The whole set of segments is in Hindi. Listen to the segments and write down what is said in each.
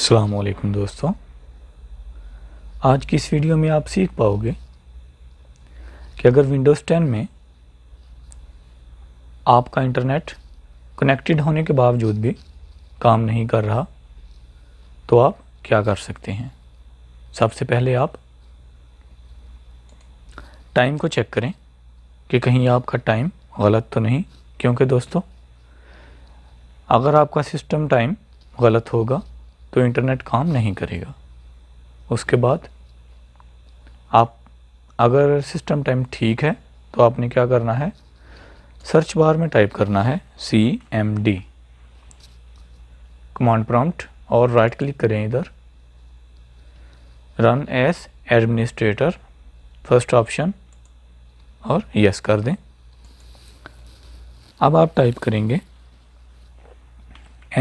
अस्सलाम वालेकुम दोस्तों, आज की इस वीडियो में आप सीख पाओगे कि अगर विंडोज़ 10 में आपका इंटरनेट कनेक्टेड होने के बावजूद भी काम नहीं कर रहा तो आप क्या कर सकते हैं। सबसे पहले आप टाइम को चेक करें कि कहीं आपका टाइम गलत तो नहीं, क्योंकि दोस्तों अगर आपका सिस्टम टाइम गलत होगा तो इंटरनेट काम नहीं करेगा। उसके बाद आप अगर सिस्टम टाइम ठीक है तो आपने क्या करना है, सर्च बार में टाइप करना है CMD कमांड प्रॉम्प्ट और राइट क्लिक करें इधर, run as administrator first option और यस कर दें। अब आप टाइप करेंगे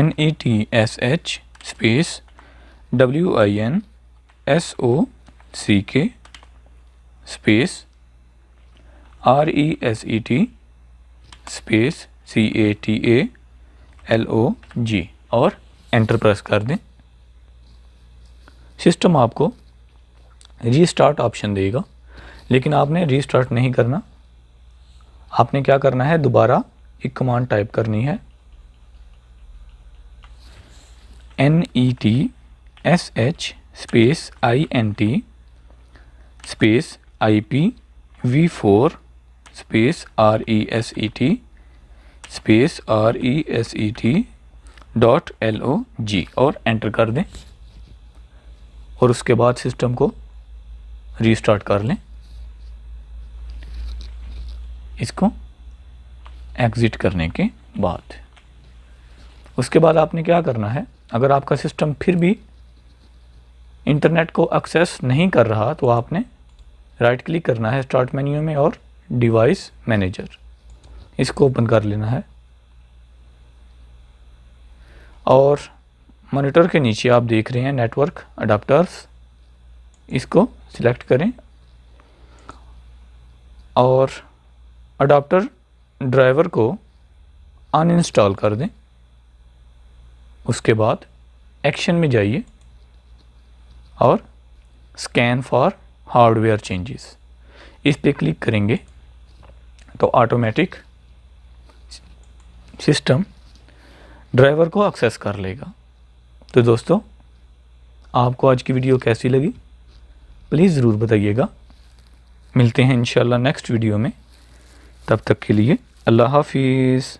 NETSH space WINSOCK space RESET space CATALOG और एंटर प्रेस कर दें। सिस्टम आपको रीस्टार्ट ऑप्शन देगा, लेकिन आपने रीस्टार्ट नहीं करना। आपने क्या करना है, दोबारा एक कमांड टाइप करनी है NETSH space INT space IPv4 space RESET space RESET.LOG और एंटर कर दें और उसके बाद सिस्टम को रीस्टार्ट कर लें। इसको एग्ज़िट करने के बाद उसके बाद आपने क्या करना है, अगर आपका सिस्टम फिर भी इंटरनेट को एक्सेस नहीं कर रहा तो आपने राइट क्लिक करना है स्टार्ट मेन्यू में और डिवाइस मैनेजर, इसको ओपन कर लेना है और मॉनिटर के नीचे आप देख रहे हैं नेटवर्क अडाप्टर्स, इसको सिलेक्ट करें और अडाप्टर ड्राइवर को अनइंस्टॉल कर दें। उसके बाद एक्शन में जाइए और स्कैन फॉर हार्डवेयर चेंजेस, इस पे क्लिक करेंगे तो ऑटोमेटिक सिस्टम ड्राइवर को एक्सेस कर लेगा। तो दोस्तों, आपको आज की वीडियो कैसी लगी प्लीज़ ज़रूर बताइएगा। मिलते हैं इंशाल्लाह नेक्स्ट वीडियो में, तब तक के लिए अल्लाह हाफिज़।